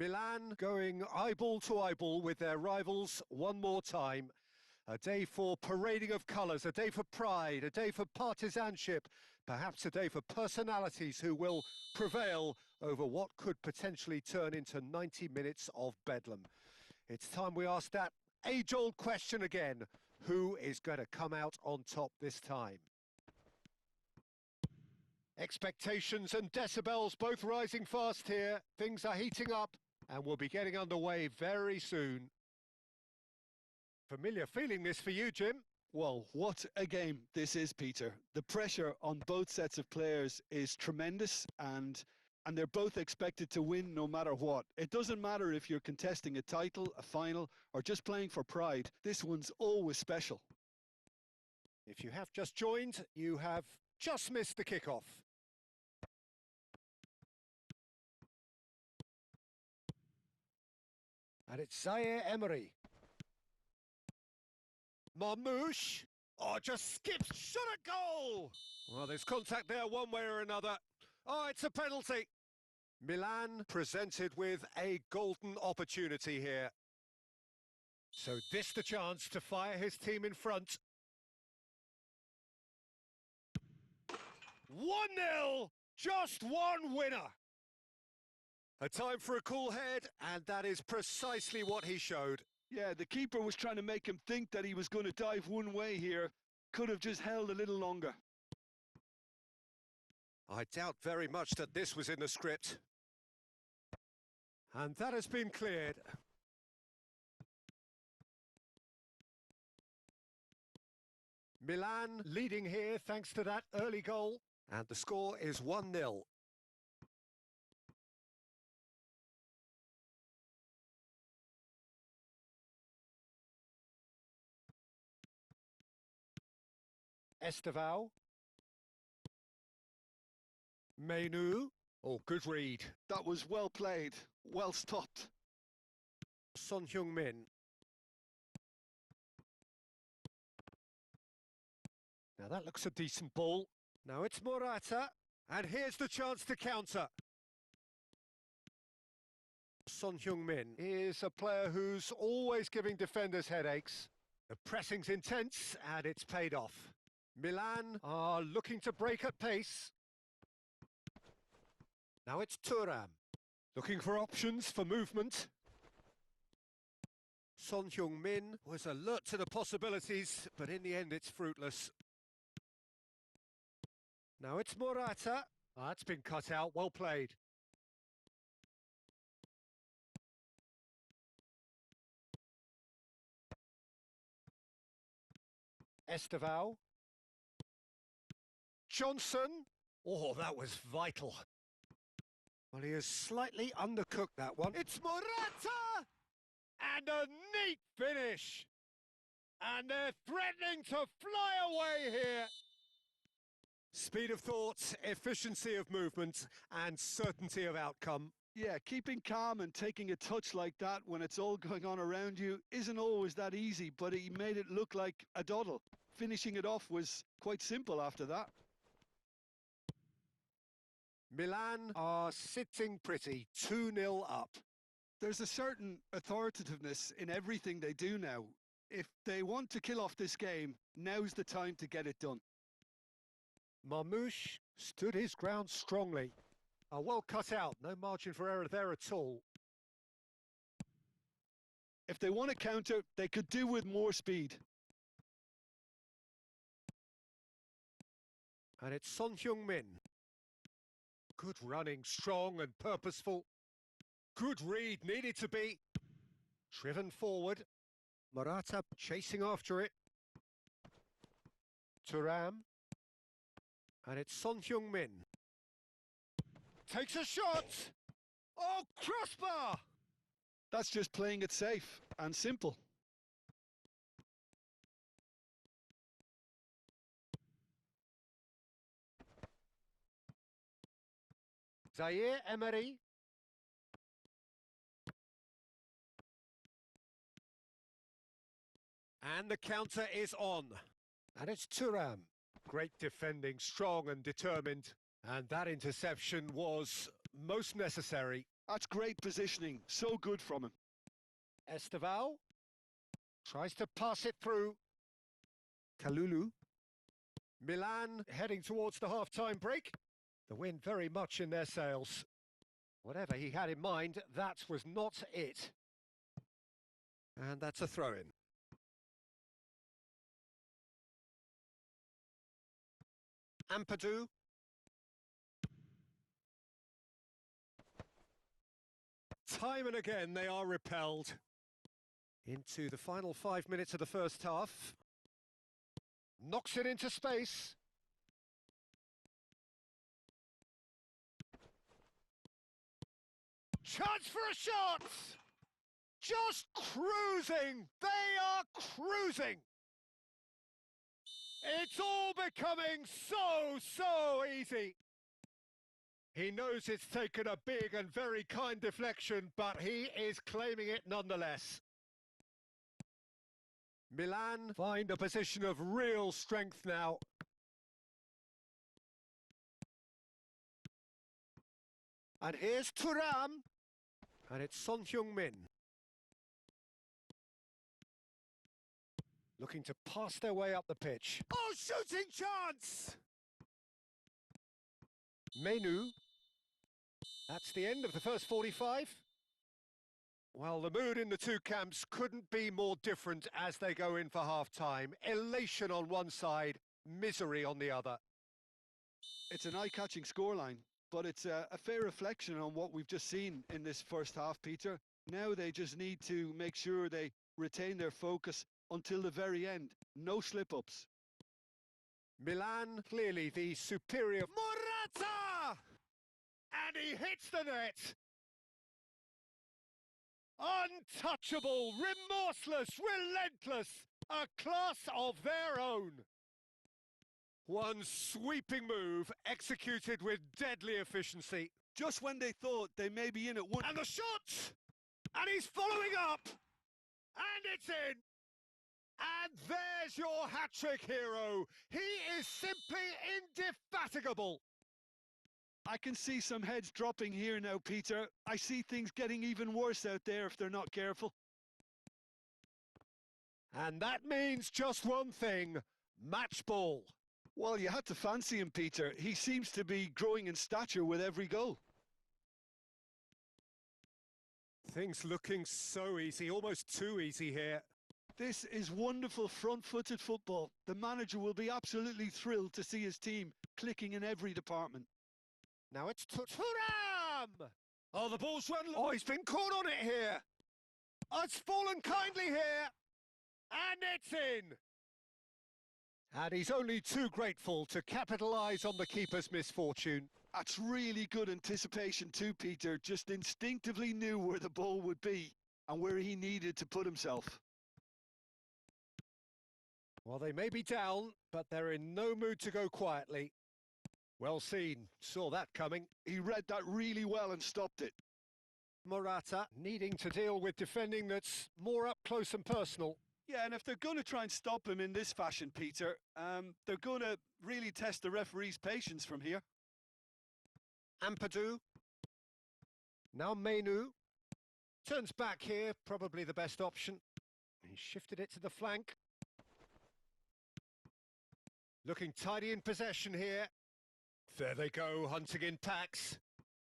Milan going eyeball to eyeball with their rivals one more time. A day for parading of colours, a day for pride, a day for partisanship, perhaps a day for personalities who will prevail over what could potentially turn into 90 minutes of bedlam. It's time we ask that age-old question again. Who is going to come out on top this time? Expectations and decibels both rising fast here. Things are heating up and we'll be getting underway very soon. Familiar feeling this for you, Jim? Well, what a game this is, Peter. The pressure on both sets of players is tremendous and they're both expected to win no matter what. It doesn't matter if you're contesting a title, a final, or just playing for pride. This one's always special. If you have just joined, you have just missed the kickoff. And it's Zaire Emery. Marmoush. Oh, just skips, shot a goal! Well, there's contact there one way or another. Oh, it's a penalty. Milan presented with a golden opportunity here. So this the chance to fire his team in front. 1-0, just one winner. A time for a cool head, and that is precisely what he showed. Yeah, the keeper was trying to make him think that he was going to dive one way here. Could have just held a little longer. I doubt very much that this was in the script. And that has been cleared. Milan leading here thanks to that early goal. And the score is 1-0. Estevao. Menu. Oh, good read. That was well played, well stopped. Son Heung-min. Now that looks a decent ball. Now it's Morata, and here's the chance to counter. Son Heung-min is a player who's always giving defenders headaches. The pressing's intense, and it's paid off. Milan are looking to break at pace. Now it's Thuram, looking for options for movement. Son Heung-min was alert to the possibilities, but in the end it's fruitless. Now it's Morata. That's been cut out, well played. Estevao. Johnson. Oh, that was vital. Well, he has slightly undercooked that one. It's Morata! And a neat finish. And they're threatening to fly away here. Speed of thought, efficiency of movement, and certainty of outcome. Yeah, keeping calm and taking a touch like that when it's all going on around you isn't always that easy, but he made it look like a doddle. Finishing it off was quite simple after that. Milan are sitting pretty, 2-0 up. There's a certain authoritativeness in everything they do now. If they want to kill off this game, now's the time to get it done. Marmoush stood his ground strongly. Well cut out, no margin for error there at all. If they want to counter, they could do with more speed. And it's Son Heung-min. Good running, strong and purposeful. Good read, needed to be. Driven forward. Morata chasing after it. Thuram. And it's Son Heung-min. Takes a shot! Oh, crossbar! That's just playing it safe and simple. Zaire Emery. And the counter is on. And it's Thuram. Great defending, strong and determined. And that interception was most necessary. That's great positioning. So good from him. Esteval tries to pass it through. Kalulu. Milan heading towards the half-time break. The wind very much in their sails. Whatever he had in mind, that was not it. And that's a throw-in. Ampadu. Time and again they are repelled. Into the final 5 minutes of the first half. Knocks it into space. Chance for a shot! Just cruising! They are cruising! It's all becoming so easy. He knows it's taken a big and very kind deflection, but he is claiming it nonetheless. Milan find a position of real strength now. And here's Thuram. And it's Son Heung-min. Looking to pass their way up the pitch. Oh, shooting chance! Menu. That's the end of the first 45. Well, the mood in the two camps couldn't be more different as they go in for half-time. Elation on one side, misery on the other. It's an eye-catching scoreline, but it's a fair reflection on what we've just seen in this first half, Peter. Now they just need to make sure they retain their focus until the very end. No slip-ups. Milan, clearly the superior. Morata! And he hits the net. Untouchable, remorseless, relentless, a class of their own. One sweeping move executed with deadly efficiency. Just when they thought they may be in at one. And the shot! And he's following up! And it's in! And there's your hat-trick hero. He is simply indefatigable. I can see some heads dropping here now, Peter. I see things getting even worse out there if they're not careful. And that means just one thing, match ball. Well, you had to fancy him, Peter. He seems to be growing in stature with every goal. Things looking so easy, almost too easy here. This is wonderful front-footed football. The manager will be absolutely thrilled to see his team clicking in every department. Now it's Thuram! Oh, the ball's run. Oh, he's been caught on it here. Oh, it's fallen kindly here. And it's in. And he's only too grateful to capitalise on the keeper's misfortune. That's really good anticipation too, Peter. Just instinctively knew where the ball would be and where he needed to put himself. Well, they may be down, but they're in no mood to go quietly. Well seen, saw that coming. He read that really well and stopped it. Morata needing to deal with defending that's more up close and personal. Yeah, and if they're going to try and stop him in this fashion, Peter, they're going to really test the referee's patience from here. Ampadu. Now Menu. Turns back here, probably the best option. He shifted it to the flank. Looking tidy in possession here. There they go, hunting in packs.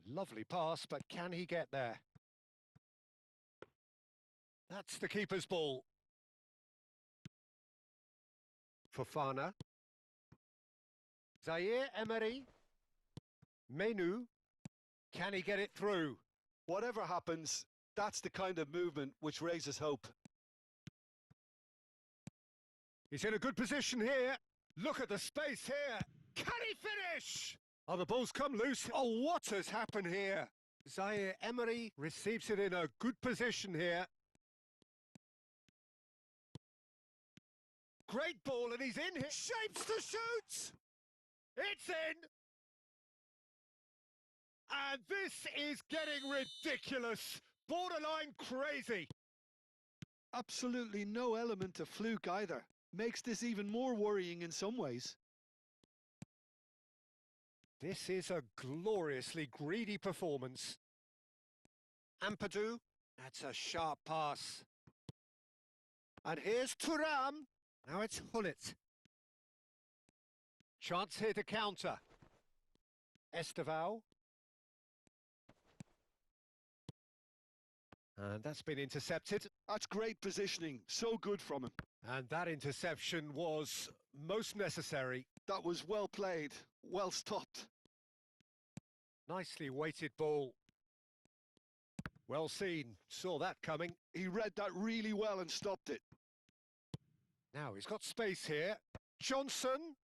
Lovely pass, but can he get there? That's the keeper's ball. Fofana. Zaire Emery. Menu. Can he get it through? Whatever happens, that's the kind of movement which raises hope. He's in a good position here. Look at the space here. Can he finish? Oh, the ball's come loose. Oh, what has happened here? Zaire Emery receives it in a good position here. Great ball, and he's in here. Shapes to shoot! It's in! And this is getting ridiculous. Borderline crazy. Absolutely no element of fluke either. Makes this even more worrying in some ways. This is a gloriously greedy performance. Ampadu. That's a sharp pass. And here's Thuram. Now it's Hullet. Chance here to counter. Estevao. And that's been intercepted. That's great positioning. So good from him. And that interception was most necessary. That was well played, well stopped. Nicely weighted ball. Well seen. Saw that coming. He read that really well and stopped it. Now he's got space here. Johnson.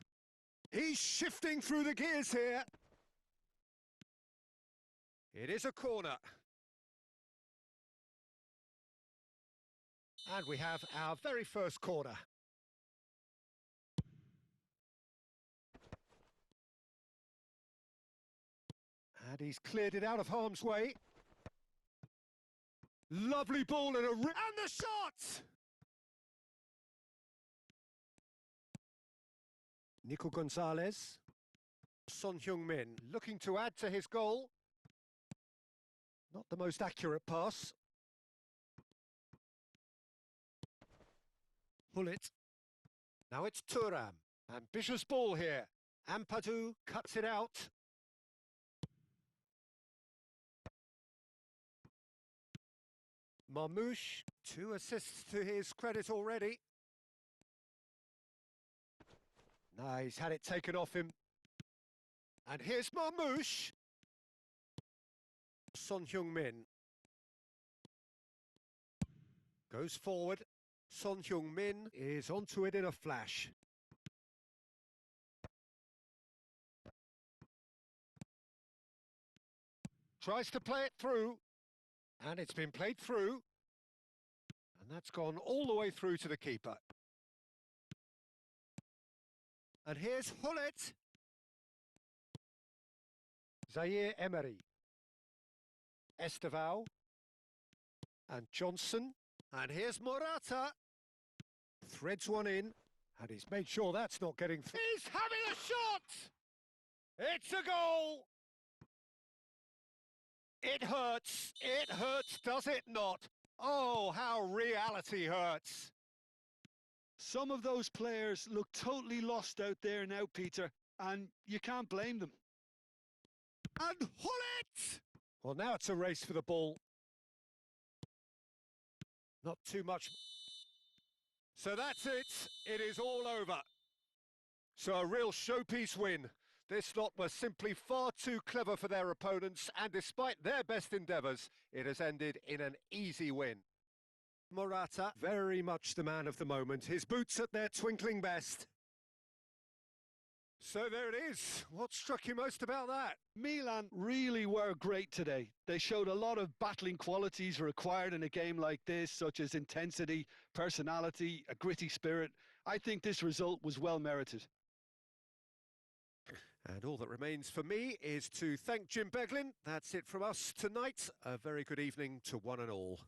He's shifting through the gears here. It is a corner. And we have our very first corner. And he's cleared it out of harm's way. Lovely ball and and the shot! Nico Gonzalez. Son Heung-min looking to add to his goal. Not the most accurate pass. Hullet. Now it's Thuram. Ambitious ball here. Ampadu cuts it out. Marmoush, 2 assists to his credit already. Now he's had it taken off him. And here's Marmoush. Son Heung-min. Goes forward. Son Heung-min is onto it in a flash. Tries to play it through. And it's been played through. And that's gone all the way through to the keeper. And here's Hullet. Zaire Emery. Estevao. And Johnson. And here's Morata. Threads one in. And he's made sure that's not getting through. He's having a shot! It's a goal! It hurts, does it not? Oh, how reality hurts. Some of those players look totally lost out there now, Peter, and you can't blame them. And Hullet! Well, now it's a race for the ball. Not too much. So that's it. It is all over. So a real showpiece win. This lot were simply far too clever for their opponents, and despite their best endeavours, it has ended in an easy win. Morata, very much the man of the moment, his boots at their twinkling best. So there it is. What struck you most about that? Milan really were great today. They showed a lot of battling qualities required in a game like this, such as intensity, personality, a gritty spirit. I think this result was well merited. And all that remains for me is to thank Jim Beglin. That's it from us tonight. A very good evening to one and all.